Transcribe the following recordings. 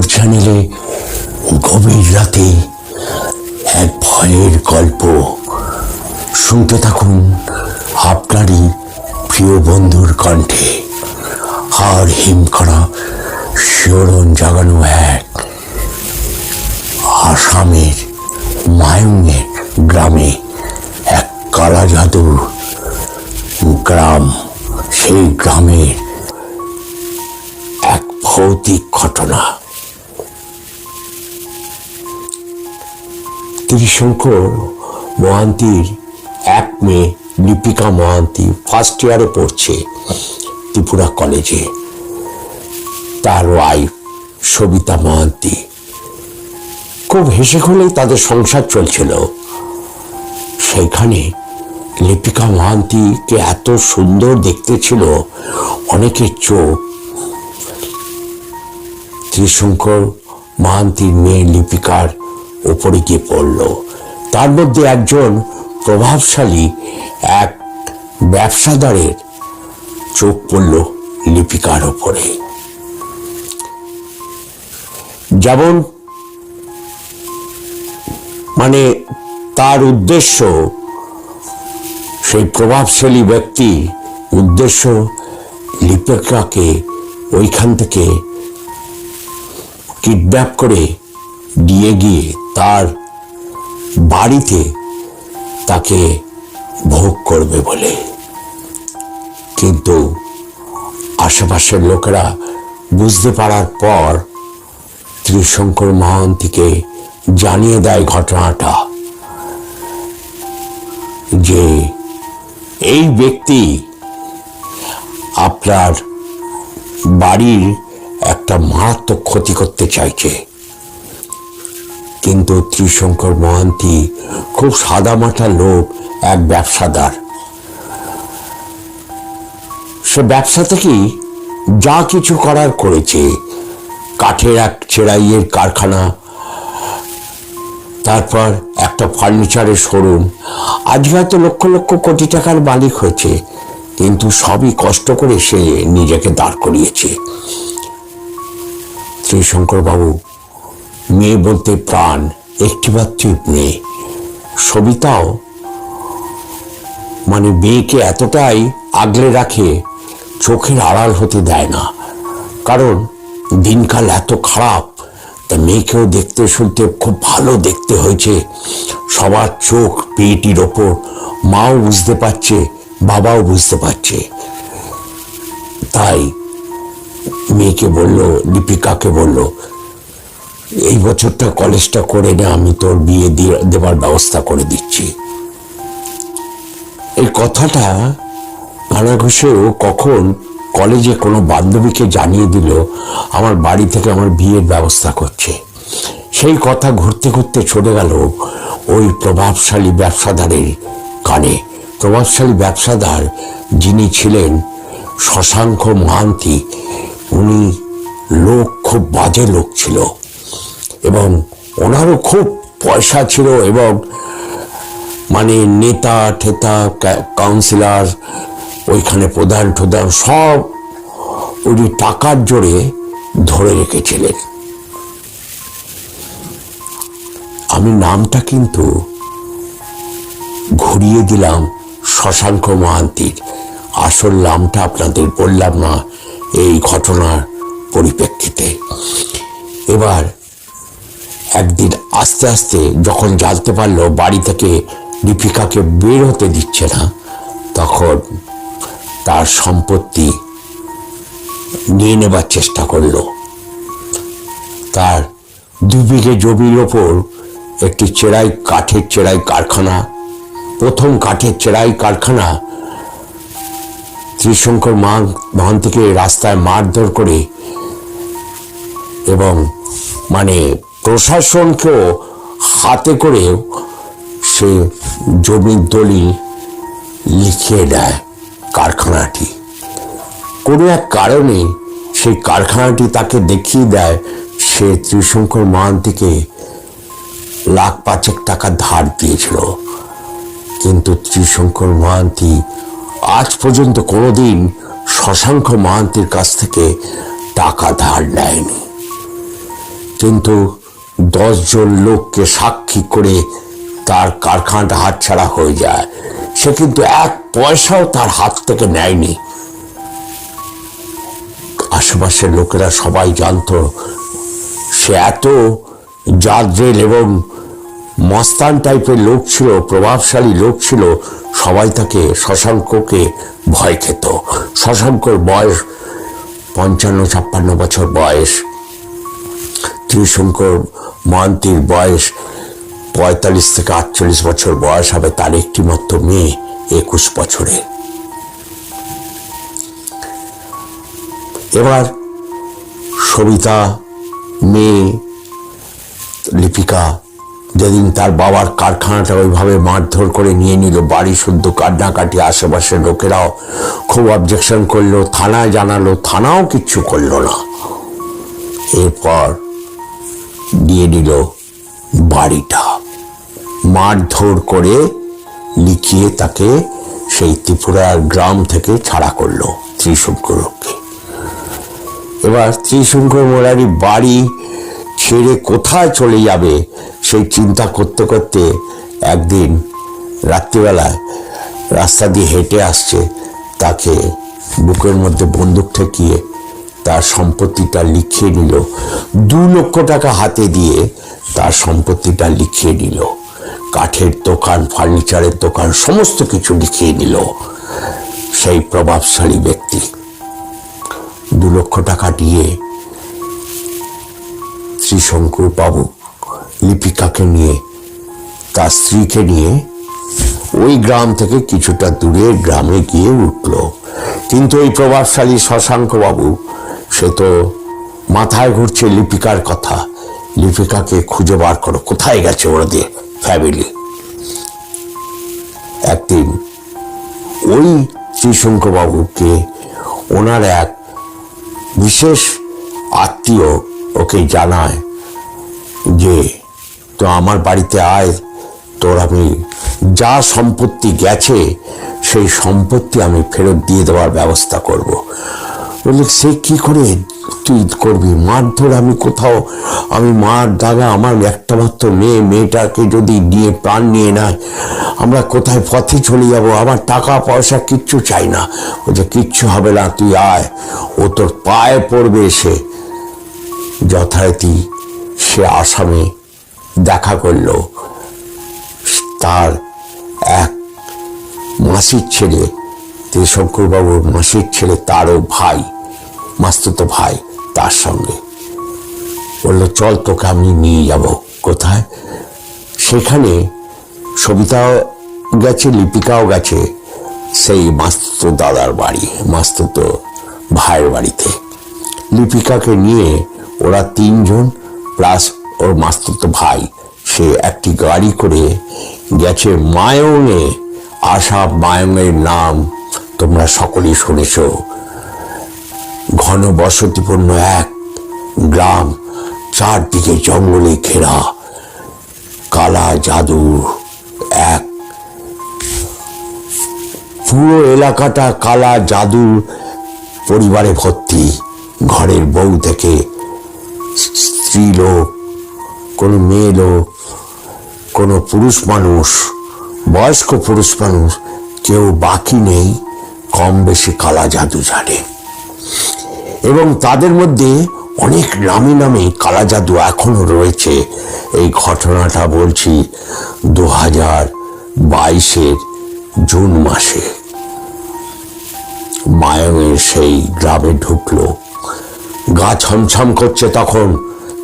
চ্যানেলে গভীর রাতে এক ভয়ের গল্প শুনতে থাকুন আপনারই প্রিয় বন্ধুর কণ্ঠে। হাড় হিম করা শিহরণ জাগানো এক আসামের মায়ুংয়ের গ্রামে এক কালা জাদুর গ্রাম। সেই গ্রামের এক ভৌতিক ঘটনা। ত্রিশঙ্কর মহান্তির এক মেয়ে লিপিকা মহান্তি ফার্স্ট ইয়ারে পড়ছে ত্রিপুরা কলেজে। তার ওয়াইফ সবিতা মহান্তি। খুব হেসে খুলেই তাদের সংসার চলছিল। সেইখানে লিপিকা মহান্তিকে এত সুন্দর দেখতে ছিল অনেকের চোখ ত্রিশঙ্কর মহান্তির মেয়ে লিপিকার উপরে গিয়ে পড়ল। তার মধ্যে একজন প্রভাবশালী এক ব্যবসাদারের চোখ পড়ল লিপিকার ওপরে। যেমন মানে তার উদ্দেশ্য, সেই প্রভাবশালী ব্যক্তির উদ্দেশ্য লিপিকাকে ওইখান থেকে কিডন্যাপ করে দিয়ে গিয়ে তার বাড়িতে তাকে ভোগ করবে বলে। কিন্তু আশেপাশের লোকেরা বুঝতে পারার পর ত্রিশঙ্কর মহান্তিকে জানিয়ে দেয় ঘটনাটা, যে এই ব্যক্তি আপনার বাড়ির একটা মারাত্মক ক্ষতি করতে চাইছে। কিন্তু ত্রিশঙ্কর মহান্তি খুব সাদামাটা লোক, এক ব্যবসাদার। সে ব্যবসা থেকেই যা কিছু করার করেছে। কাঠের এক চেরাইয়ের কারখানা, তারপর একটা ফার্নিচারের শোরুম। আজকে হয়তো লক্ষ লক্ষ কোটি টাকার মালিক হয়েছে, কিন্তু সবই কষ্ট করে সে নিজেকে দাঁড় করিয়েছে। ত্রিশঙ্কর বাবু মেয়ে বলতে প্রাণ, একটিমাত্র মেয়ে সবিতাও মানে মেয়েকে এতটাই আগলে রাখে, চোখের আড়াল হতে দেয় না। কারণ দিনকাল এত খারাপ, তা মেয়েকেও দেখতে শুনতে খুব ভালো দেখতে হয়েছে। সবার চোখ পেটির ওপর। মাও বুঝতে পারছে, বাবাও বুঝতে পারছে। তাই মেয়েকে বলল, লিপিকাকে বলল, এই বছরটা কলেজটা করে নে, আমি তোর বিয়ে দেবার ব্যবস্থা করে দিচ্ছি। এই কথাটা কানা ঘুষেও কখন কলেজে কোনো বান্ধবীকে জানিয়ে দিল আমার বাড়ি থেকে আমার বিয়ের ব্যবস্থা করছে। সেই কথা ঘুরতে ঘুরতে চলে গেল ওই প্রভাবশালী ব্যবসাদারের কানে। প্রভাবশালী ব্যবসাদার যিনি ছিলেন শশাঙ্ক মহান্তি, উনি লোক খুব বাজে লোক ছিল, এবং ওনারও খুব পয়সা ছিল, এবং মানে নেতা ঠেতা কাউন্সিলর, ওইখানে প্রধান ঠোধান সব উনি টাকার জোরে ধরে রেখেছিলেন। আমি নামটা কিন্তু ঘুরিয়ে দিলাম শশাঙ্ক মহান্তির, আসল নামটা আপনাদের বললাম না এই ঘটনার পরিপ্রেক্ষিতে। এবার একদিন আস্তে আস্তে যখন জানতে পারলো বাড়ি থেকে লিপিকাকে বের হতে দিচ্ছে না, তখন তার সম্পত্তি নিয়ে নেবার চেষ্টা করলো। তার 2 বিঘে জমির ওপর একটি কাঠের চেরাই কারখানা, প্রথম কাঠের চেরাই কারখানা ত্রিশঙ্কর মহান্তিকে রাস্তায় মারধর করে, এবং মানে প্রশাসনকেও হাতে করে সে জমির দলিল লিখিয়ে দেয়। কারখানাটি কোনো এক কারণে সেই কারখানাটি তাকে দেখিয়ে দেয়। সে ত্রিশঙ্কর মহান্তিকে 1,05,000 টাকা ধার দিয়েছিল, কিন্তু ত্রিশঙ্কর মহান্তি আজ পর্যন্ত কোনোদিন শশাঙ্ক মহান্তির কাছ থেকে টাকা ধার নেয়নি। কিন্তু 10 জন লোককে সাক্ষী করে তার কারখানাটা হাতছাড়া হয়ে যায়। সে কিন্তু 1 পয়সাও তার হাত থেকে নেয়নি। আশেপাশের লোকেরা সবাই জানতো সে এত জাদ্রেল এবং মস্তান টাইপের লোক ছিল, প্রভাবশালী লোক ছিল। সবাই তাকে, শশাঙ্ককে ভয় খেত। শশাঙ্কর বয়স 55-56 বছর বয়স, ত্রিশঙ্কর মহান্তির বয়স 45 থেকে 48 বছর বয়স হবে। তার একটি মাত্র মেয়ে 21 বছরে। এবার সবিতা মেয়ে লিপিকা যেদিন তার বাবার কারখানাটা ওইভাবে মারধর করে নিয়ে নিল, বাড়ি শুদ্ধ কান্নাকাটি, আশেপাশের লোকেরাও খুব অবজেকশন করলো, থানায় জানালো, থানাও কিচ্ছু করলো না। এরপর দিয়ে নিল বাড়িটা, মারধর করে লিখিয়ে তাকে সেই ত্রিপুরার গ্রাম থেকে ছাড়া করলো ত্রিশঙ্করকে। এবার ত্রিশঙ্কর মুরারি বাড়ি ছেড়ে কোথায় চলে যাবে সেই চিন্তা করতে করতে একদিন রাত্রিবেলায় রাস্তা দিয়ে হেঁটে আসছে, তাকে বুকের মধ্যে বন্দুক ঠেকিয়ে তার সম্পত্তিটা লিখিয়ে নিল। 2 লক্ষ টাকা হাতে দিয়ে তার সম্পত্তিটা লিখিয়ে নিল। কাঠের দোকান, ফার্নিচারের দোকান, সমস্ত কিছু লিখিয়ে নিল সেই প্রভাবশালী ব্যক্তি। 2 লক্ষ টাকা দিয়ে শ্রীশঙ্কর বাবু লিপিকাকে নিয়ে, তার স্ত্রীকে নিয়ে ওই গ্রাম থেকে কিছুটা দূরে গ্রামে গিয়ে উঠল। কিন্তু ওই প্রভাবশালী শশাঙ্ক বাবু, সে তো মাথায় ঘুরছে লিপিকার কথা। লিপিকাকে খুঁজে বার করো, কোথায় গেছে ওদের ফ্যামিলি। একদিন ওই শ্রীশঙ্কর বাবুকে ওনার এক বিশেষ আত্মীয় ওকে জানায় যে তো আমার বাড়িতে আয়, তোর আমি যা সম্পত্তি গেছে সেই সম্পত্তি আমি ফেরত দিয়ে দেওয়ার ব্যবস্থা করব। বললে সে কি করে তুই করবি? মারধর আমি কোথাও, আমি মার দাদা, আমার একটা মাত্র মেয়েটাকে যদি নিয়ে প্রাণ নিয়ে নেয়, আমরা কোথায় পথে চলে যাব? আমার টাকা পয়সা কিচ্ছু চাই না। ও যে কিচ্ছু হবে না, তুই আয়, ও তোর পায়ে পড়বে। এসে যথারীতি সে আসামে দেখা করল। তার এক মাসির ছেলে, ত্রিশঙ্করবাবুর মাসির ছেলে, তারও ভাই, মাস্তুতো ভাই, তার সঙ্গে বললো চল তোকে আমি নিয়ে যাব। কোথায়? সেখানে সবিতাও গেছে, লিপিকাও গেছে, সেই মাস্তুতো দাদার বাড়ি, মাস্তুতো ভাইয়ের বাড়িতে। লিপিকাকে নিয়ে ওরা 3 জন প্লাস ওর মাস্তুতো ভাই, সে একটি গাড়ি করে গেছে মায়ঙে। আসাম মায়ঙের নাম তোমরা সকলেই শুনেছ। ঘন বসতিপূর্ণ এক গ্রাম, চারদিকে জঙ্গলে ঘেরা, কালা জাদু এক, পুরো এলাকাটা কালা জাদুর পরিবারে ভর্তি। ঘরের বউ থেকে স্ত্রী লোক, কোনো মেয়ে লোক, কোনো পুরুষ মানুষ, বয়স্ক পুরুষ মানুষ, কেউ বাকি নেই কম বেশি কালা জাদু জানে। এবং তাদের মধ্যে অনেক নামে নামে কালা জাদু এখনো রয়েছে। এই ঘটনাটা বলছি 2022-এর জুন মাসে মায়ঙের সেই গ্রামে ঢুকলো। গা ছমছম করছে তখন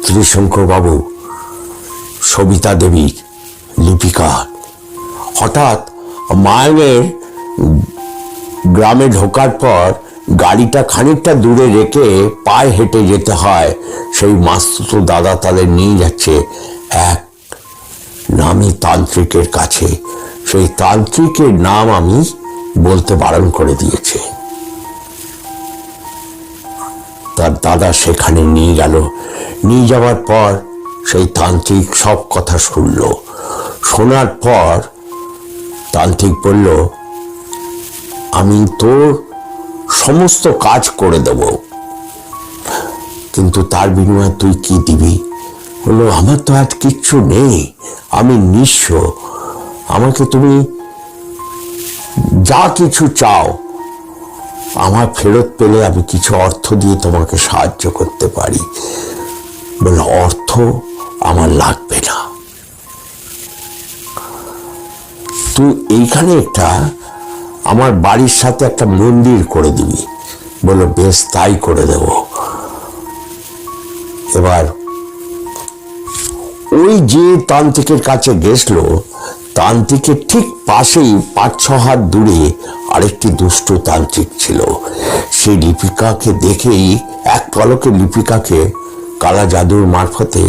ত্রিশঙ্কর বাবু, সবিতা দেবী, লিপিকা। হঠাৎ মায়ঙের গ্রামে ঢোকার পর গাড়িটা খানিকটা দূরে রেখে পায়ে হেঁটে যেতে হয়। সেই মাস্তুতো দাদা তাদের নিয়ে যাচ্ছে এক নামী তান্ত্রিকের কাছে। সেই তান্ত্রিকের নাম আমি বলতে বারণ করে দিয়েছে। তার দাদা সেখানে নিয়ে গেল। নিয়ে যাওয়ার পর সেই তান্ত্রিক সব কথা শুনল। শোনার পর তান্ত্রিক বলল, আমি তোর সমস্ত কাজ করে দেব, কিন্তু তার বিনিময়ে তুই কি দিবি? বললো, আমার তো আজ কিচ্ছু নেই, আমি নিঃস্ব, আমাকে তুমি যা কিছু চাও আমার ফেরত পেলে আমি কিছু অর্থ দিয়ে তোমাকে সাহায্য করতে পারি। বললো, অর্থ আমার লাগবে না, তুই এইখানে আমার বাড়ির সাথে একটা মন্দির করে দিবি। বললো, বেশ, তাই করে দেব। এবার ওই যে তান্ত্রিকের কাছে গেছিল, তান্ত্রিকের ঠিক পাশেই 5-6 হাত দূরে আরেকটি দুষ্ট তান্ত্রিক ছিল। সেই লিপিকাকে দেখেই এক পলকে লিপিকাকে কালা জাদুর মারফতে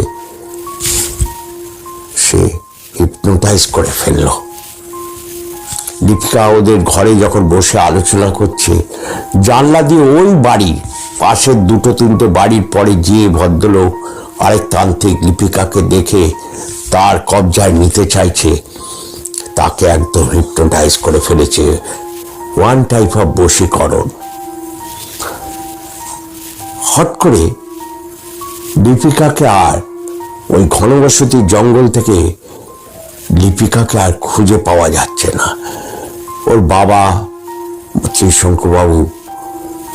সে হিপনোটাইজ করে ফেলল। লিপিকা ওদের ঘরে যখন বসে আলোচনা করছে, জানলা দিয়ে ওই বাড়ির পাশের 2-3টে বাড়ির পরে যে ভদ্রলোক আরেক তান্ত্রিক লিপিকাকে দেখে তার কবজায় নিতে চাইছে, তাকে একদম হিপনোটাইজ করে ফেলেছে। ওয়ান টাইপ অফ বশীকরণ। হট করে লিপিকাকে আর ওই ঘনবসতি জঙ্গল থেকে লিপিকাকে আর খুঁজে পাওয়া যাচ্ছে না। ওর বাবা, শ্রীশঙ্করবাবু,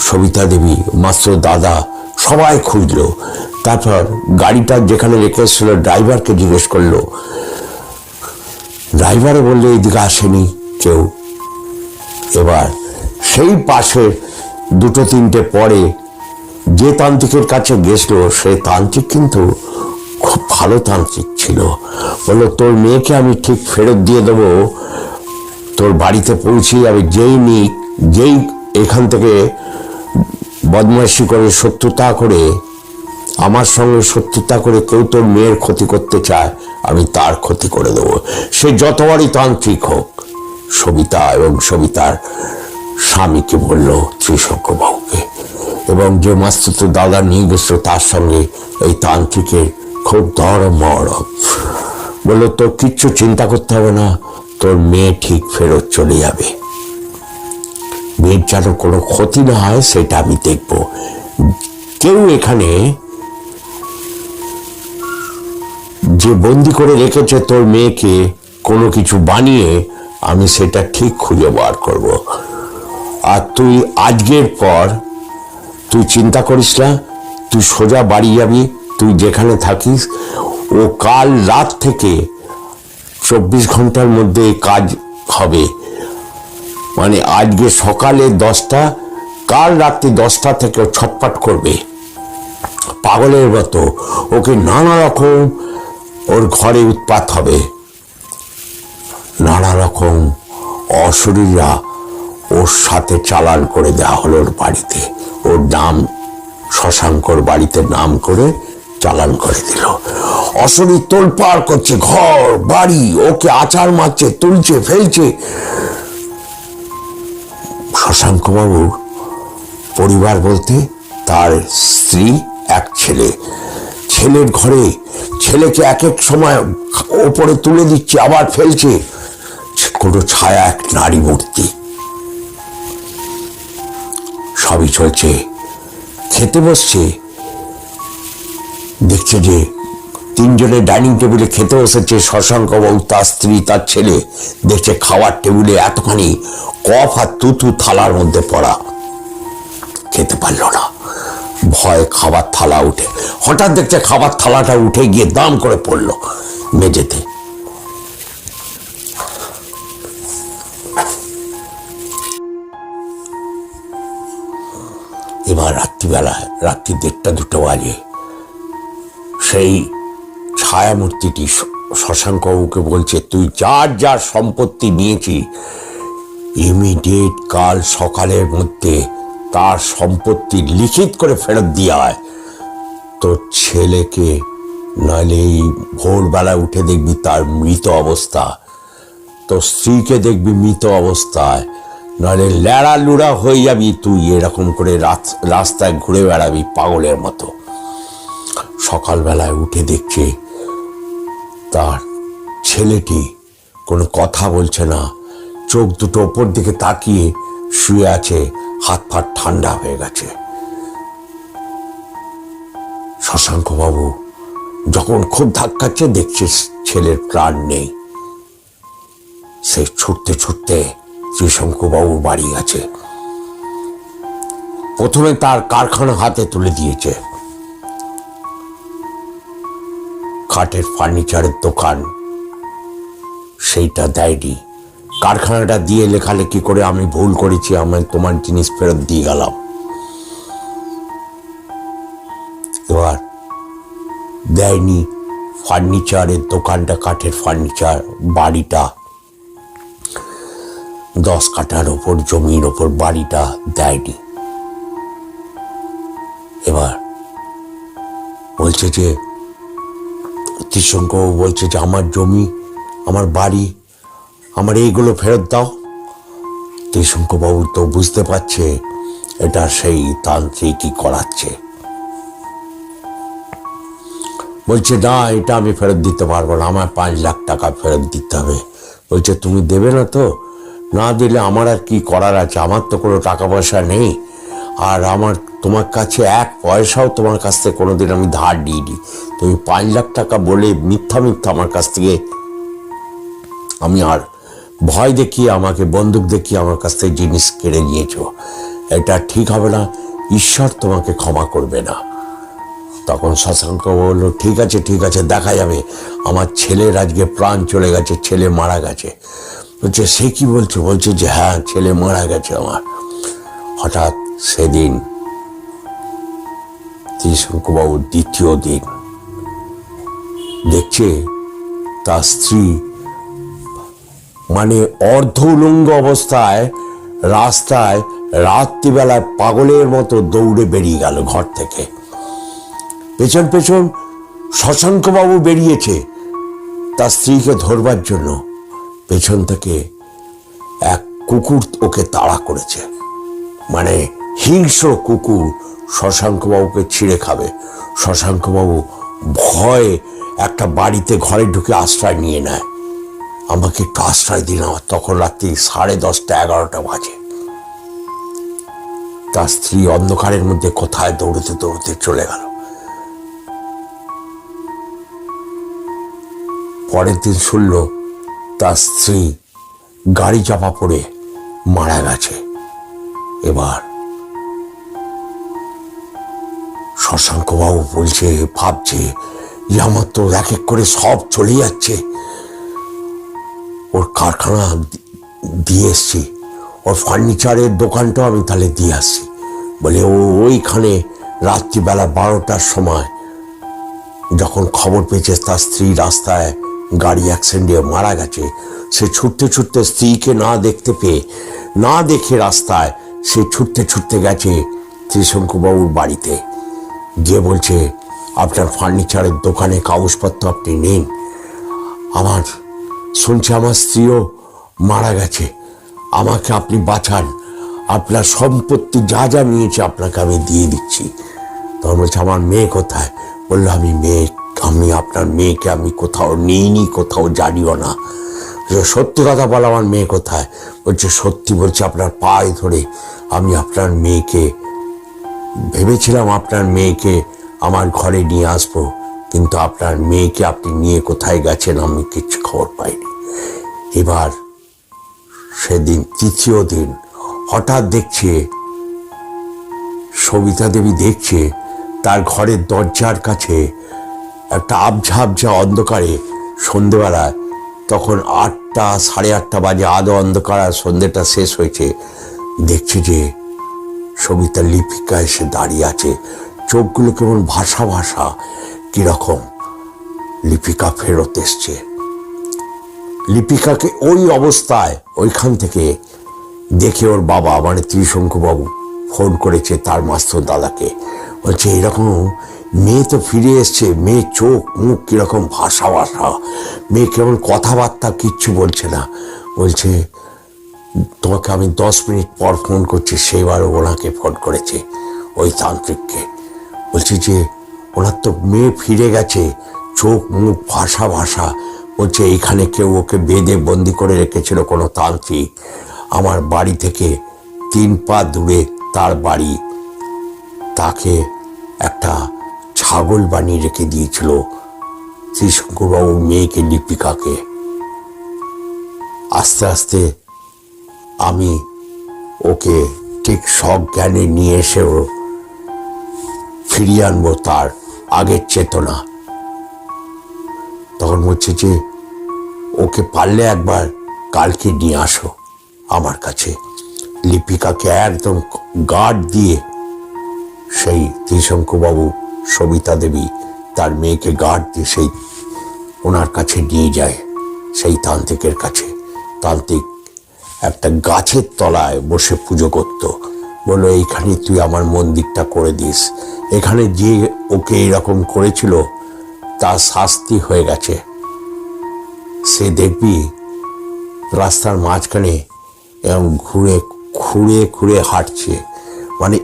সবিতা দেবী, মাস্টার দাদা সবাই খুঁজলো। তারপর গাড়িটা যেখানে রেখে এসেছিল ড্রাইভারকে জিজ্ঞেস করলো, ড্রাইভারে বললো এদিকে আসেনি কেউ। এবার সেই পাশের 2-3টে পরে যে তান্ত্রিকের কাছে গেছিল, সেই তান্ত্রিক কিন্তু খুব ভালো তান্ত্রিক ছিল। বললো, তোর মেয়েকে আমি ঠিক ফেরত দিয়ে দেবো, তোর বাড়িতে পৌঁছে যাবে। যেই এখান থেকে বদমাইশি করে, শত্রুতা করে, আমার সঙ্গে শত্রুতা করে কেউ তোর মেয়ের ক্ষতি করতে চায়, আমি তার ক্ষতি করে দেবো, সে যতবারই তান্ত্রিক হোক। সবিতা এবং সবিতার স্বামীকে বলল, শ্রীশঙ্করবাবুকে, এবং যে মাস্তুত দাদা নিয়ে গেছিল তার সঙ্গে এই তান্ত্রিকের খুব দরমরম। বললো, তোর কিচ্ছু চিন্তা করতে হবে না, তোর মেয়ে ঠিক ফেরত চলে যাবে, মেয়ের যেন কোনো ক্ষতি না হয় সেটা আমি দেখব। কেউ এখানে যে বন্দি করে রেখেছে তোর মেয়েকে কোনো কিছু বানিয়ে, আমি সেটা ঠিক খুঁজে বার করব। আর তুই আজকের পর তুই চিন্তা করিস না, তুই সোজা বাড়ি যাবি, তুই যেখানে থাকিস। ও কাল রাত থেকে 24 ঘন্টার মধ্যে কাজ হবে, মানে আজকে সকালে 10টা, কাল রাত্রি 10টা থেকে ছটফট করবে পাগলের মতো। ওকে নানা রকম, ওর ঘরে উৎপাত হবে, নানা রকম অশরীররা ওর সাথে চালান করে দেওয়া হলো ওর বাড়িতে। ওর নাম শশাঙ্কর বাড়িতে নাম করে চালান করে দিল। অশরীর তোলপাড় করছে, ঘর বাড়ি, ওকে আচার মারছে, তুলছে, ফেলছে। শশাঙ্কবাবুর পরিবার বলতে তার স্ত্রী, এক ছেলে। ছেলের ঘরে ছেলেকে এক এক সময় ওপরে তুলে দিচ্ছে, আবার ফেলছে। কোনো ছায়া, এক নারী মূর্তি, সবই চলছে। খেতে বসছে, দেখছে যে 3 জনের ডাইনিং টেবিলে খেতে বসেছে। শশাঙ্কবাবু, তার স্ত্রী, তার ছেলে। দেখছে খাওয়ার টেবিলে এতখানি কফ আর তুতু থালার মধ্যে পড়া, খেতে পারল না। ভয় খাবার থালা উঠে, হঠাৎ দেখছে খাবার থালাটা উঠে গিয়ে দাম করে পড়লো মেঝেতে। এবার রাত্রিবেলায়, রাত্রি 1টা-2টা বাজে, সেই ছায়ামূর্তিটি শশাঙ্কবাবুকে বলছে, তুই যার যার সম্পত্তি নিয়েছি, ইমিডিয়েট কাল সকালের মধ্যে তার সম্পত্তি লিখিত করে ফেরত দিয়ে আয়। তোর ছেলেকে নইলে এই ভোরবেলায় উঠে দেখবি তার মৃত অবস্থা, তোর স্ত্রীকে দেখবি মৃত অবস্থায়, নইলে ল্যাড়া লুড়া হয়ে যাবি তুই, এরকম করে রাস্তায় ঘুরে বেড়াবি পাগলের মতো। সকালবেলায় উঠে দেখছে তার ছেলেটি কোনো কথা বলছে না, চোখ দুটো ওপর দিকে তাকিয়ে শুয়ে আছে, হাত পা ঠান্ডা হয়ে গেছে। শশাঙ্কবাবু যখন খুব ধাক্কাচ্ছে দেখছে ছেলের প্রাণ নেই, সে ছুটতে ছুটতে ত্রিশঙ্কুবাবুর বাড়ি গেছে। প্রথমে তার কারখানা হাতে তুলে দিয়েছে, কাঠের ফার্নিচারের দোকান সেইটা দেয়নি। কারখানাটা দিয়ে লেখালেখি করে আমি ভুল করেছি, আমি তোমার জিনিস ফেরত দিয়ে গেলাম। এবার দেয়নি ফার্নিচারের দোকানটা, কাঠের ফার্নিচার, বাড়িটা 10 কাঠার ওপর জমির ওপর বাড়িটা দেয়নি। এবার বলছে যে ত্রিশঙ্কুবাবু বলছে যে আমার জমি, আমার বাড়ি, আমার এইগুলো ফেরত দাও। ত্রিশঙ্কুবাবু তো বুঝতে পারছে এটা সেই তান্ত্রিকই করাচ্ছে। বলছে না, এটা আমি ফেরত দিতে পারবো না, আমার 5 লাখ টাকা ফেরত দিতে হবে। বলছে তুমি দেবে না তো? না দিলে আমার আর কি করার আছে, আমার তো কোনো টাকা পয়সা নেই, আর আমার তোমার কাছে 1 পয়সাও তোমার কাছ থেকে কোনোদিন আমি ধার নিইনি। তুমি 5 লাখ টাকা বলে মিথ্যা মিথ্যা আমার কাছ থেকে, আমি আর ভয় দেখিয়ে, আমাকে বন্দুক দেখিয়ে আমার কাছ থেকে জিনিস কেড়ে নিয়েছো, এটা ঠিক হবে না, ঈশ্বর তোমাকে ক্ষমা করবে না। তখন শশাঙ্ক বলল ঠিক আছে ঠিক আছে, দেখা যাবে, আমার ছেলের আজকে প্রাণ চলে গেছে, ছেলে মারা গেছে। বলছে সে কি বলছো? বলছে যে হ্যাঁ, ছেলে মারা গেছে আমার। হঠাৎ সেদিন ত্রিশঙ্কুবাবুর দ্বিতীয় দিন দেখছে তার স্ত্রী মানে অর্ধ উলঙ্গ অবস্থায় রাস্তায় রাত্রিবেলায় পাগলের মতো দৌড়ে বেরিয়ে গেল ঘর থেকে। পেছন পেছন শশাঙ্কবাবু বেরিয়েছে তার স্ত্রীকে ধরবার জন্য। পেছন থেকে এক কুকুর ওকে তাড়া করেছে, মানে হিংস্র কুকুর শশাঙ্কবাবুকে ছিঁড়ে খাবে। শশাঙ্কবাবু ভয়ে একটা বাড়িতে ঘরে ঢুকে আশ্রয় নিয়ে নেয়, আমাকে একটু আশ্রয় দিন। তখন রাত্রি 10:30 11টা বাজে। তার স্ত্রী অন্ধকারের মধ্যে কোথায় দৌড়তে দৌড়তে চলে গেল। পরের দিন শুনল তার স্ত্রী গাড়ি চাপা পড়ে মারা গেছে। এবার শশাঙ্কবাবু বলছে, ভাবছে যে আমার তো এক এক করে সব চলে যাচ্ছে, ওর কারখানা দিয়ে এসছি, ওর ফার্নিচারের দোকানটাও আমি তাহলে দিয়ে আসছি। বলে ও ওইখানে রাত্রিবেলা 12টার সময় যখন খবর পেয়েছে তার স্ত্রী রাস্তায় গাড়ি অ্যাক্সিডেন্টে মারা গেছে, সে ছুটতে ছুটতে স্ত্রীকে না দেখতে পেয়ে, না দেখে রাস্তায় সে ছুটতে ছুটতে গেছে ত্রিশঙ্কুবাবুর বাড়িতে। গিয়ে বলছে আপনার ফার্নিচারের দোকানে কাগজপত্র আপনি নিন, আমার শুনছি আমার স্ত্রীও মারা গেছে, আমাকে আপনি বাঁচান, আপনার সম্পত্তি যা যা নিয়েছে আপনাকে আমি দিয়ে দিচ্ছি। তখন বলছে আমার মেয়ে কোথায়? বললো আমি আপনার মেয়েকে আমি কোথাও নিইনি, কোথাও জানিও না। সত্যি কথা বলো, আমার মেয়ে কোথায়? বলছে সত্যি বলছে, আপনার পায়ে ধরে আমি আপনার মেয়েকে ভেবেছিলাম আপনার মেয়েকে আমার ঘরে নিয়ে আসবো, কিন্তু আপনার মেয়েকে আপনি নিয়ে কোথায় গেছেন আমি কিচ্ছু খবর পাইনি। এবার সেদিন তৃতীয় দিন হঠাৎ দেখছে সবিতা দেবী, দেখছে তার ঘরের দরজার কাছে একটা আবঝা আবঝা অন্ধকারে, সন্ধেবেলায় তখন 8টা 8:30 বাজে, আধো অন্ধকার, আর সন্ধ্যেটা শেষ হয়েছে, দেখছে যে সবিতা লিপিকা এসে দাঁড়িয়ে আছে, চোখগুলো কেমন ভাষা ভাষা কিরকম। লিপিকা ফেরত এসছে। লিপিকাকে ওই অবস্থায় ওইখান থেকে দেখে ওর বাবা মানে ত্রিশঙ্কুবাবু ফোন করেছে তার মাস্টার দাদাকে, বলছে এরকম মেয়ে তো ফিরে এসছে, মেয়ে চোখ মুখ কিরকম ভাষা ভাষা, মেয়ে কেমন কথাবার্তা কিচ্ছু বলছে না। বলছে তোমাকে আমি 10 মিনিট পর ফোন করছি। সেইবারও ওনাকে ফোন করেছে ওই তান্ত্রিককে, বলছে যে ওনার তো মেয়ে ফিরে গেছে, চোখ মুখ ভাষা ভাষা। বলছে এইখানে কেউ ওকে বেঁধে বন্দি করে রেখেছিল কোনো তান্ত্রিক, আমার বাড়ি থেকে 3 পা দূরে তার বাড়ি, তাকে একটা ছাগল বানিয়ে রেখে দিয়েছিল ত্রিশঙ্কুবাবুর মেয়েকে লিপিকাকে। আস্তে আস্তে আমি ওকে ঠিক সজ্ঞানে নিয়ে এসেও ফিরিয়ে আনবো তার আগের চেতনা। তখন বলছে যে ওকে পারলে একবার কালকে নিয়ে আসো আমার কাছে। লিপিকাকে একদম গার্ড দিয়ে সেই ত্রিশঙ্কুবাবু, সবিতা দেবী তার মেয়েকে গার্ড দিয়ে সেই ওনার কাছে নিয়ে যায়, সেই তান্ত্রিকের কাছে। তান্ত্রিক একটা গাছের তলায় বসে পুজো করত। বললো এইখানে তুই আমার মন্দিরটা করে দিস, এখানে যে ওকে এরকম করেছিল তার শাস্তি হয়ে গেছে। সে দেখবি রাস্তার মাঝখানে এরকম ঘুরে খুঁড়ে খুঁড়ে হাঁটছে। মানে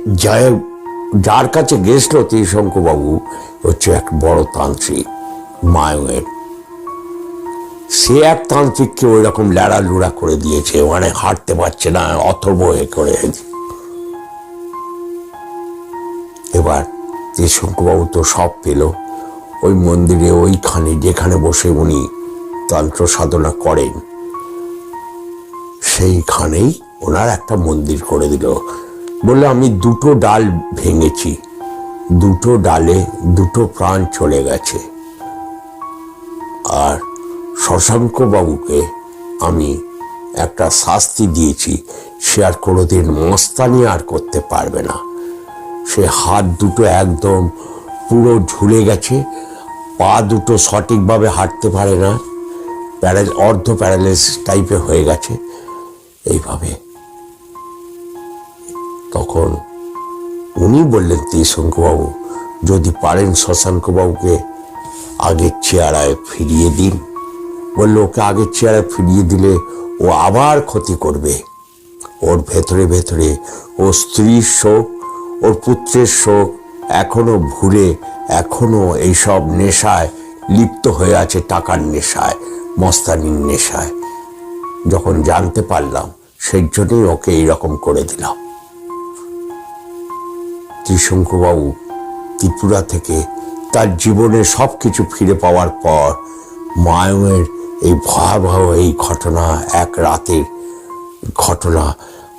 যার কাছে গেছিল ত্রিশঙ্কুবাবু হচ্ছে এক বড় তান্ত্রিক মায়ের। সে এক তান্ত্রিককে ওই রকম ল্যাড়া লুড়া করে দিয়েছে, মানে হাঁটতে পারছে না, অথর্ব হয়ে করে। এবার ত্রিশঙ্কুবাবু তো সব পেল। ওই মন্দিরে ওইখানে যেখানে বসে উনি তন্ত্র সাধনা করেন সেইখানেই ওনার একটা মন্দির করে দিল। বললো আমি দুটো ডাল ভেঙেছি, দুটো ডালে দুটো প্রাণ চলে গেছে, আর শশাঙ্ক বাবুকে আমি একটা শাস্তি দিয়েছি, সে আর কোনোদিন মস্তানি আর করতে পারবে না। সে হাত দুটো একদম পুরো ঝুলে গেছে, পা দুটো সঠিকভাবে হাঁটতে পারে না, অর্ধ প্যারালাইসিস টাইপের হয়ে গেছে এইভাবে। তখন উনি বললেন ত্রিশঙ্কুবাবু যদি পারেন শশাঙ্কবাবুকে আগের চেহারায় ফিরিয়ে দিন। বললো ওকে আগের চেহারায় ফিরিয়ে দিলে ও আবার ক্ষতি করবে। ওর ভেতরে ভেতরে ও স্ত্রীর শোক, ওর পুত্রের শোক এখনো ভুলে এখনো এইসব নেশায় লিপ্ত হয়ে আছে, টাকার নেশায়, মস্তানির নেশায়। যখন জানতে পারলাম সেই জন্যই ওকে এইরকম করে দিলাম। ত্রিশঙ্কুবাবু ত্রিপুরা থেকে তার জীবনে সবকিছু ফিরে পাওয়ার পর মায়ের এই ভয়াবহ এই ঘটনা, এক রাতের ঘটনা,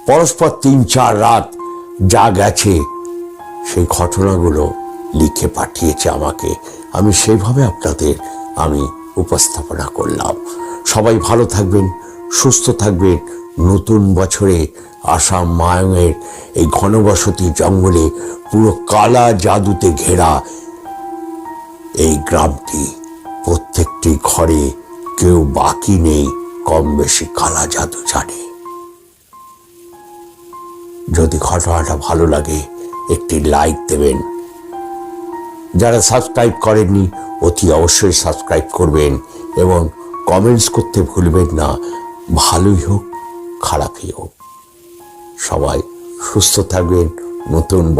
পরস্পর 3-4 রাত যা গেছে সেই ঘটনাগুলো লিখে পাঠিয়েছে আমাকে। আমি সেইভাবে আপনাদের আমি উপস্থাপনা করলাম। সবাই ভালো থাকবেন, সুস্থ থাকবেন। নতুন বছরে আসাম মায়ের এই ঘনবসতি জঙ্গলে পুরো কালা জাদুতে ঘেরা এই গ্রামটি, প্রত্যেকটি ঘরে কেউ বাকি নেই কম বেশি কালা জাদু জানে। যদি ঘটনাটা ভালো লাগে একটি লাইক দেবেন। যারা সাবস্ক্রাইব করেননি অতি অবশ্যই সাবস্ক্রাইব করবেন এবং কমেন্টস করতে ভুলবেন না, ভালোই হোক খারাপই হোক। সবাই সুস্থ থাকবেন। নতুন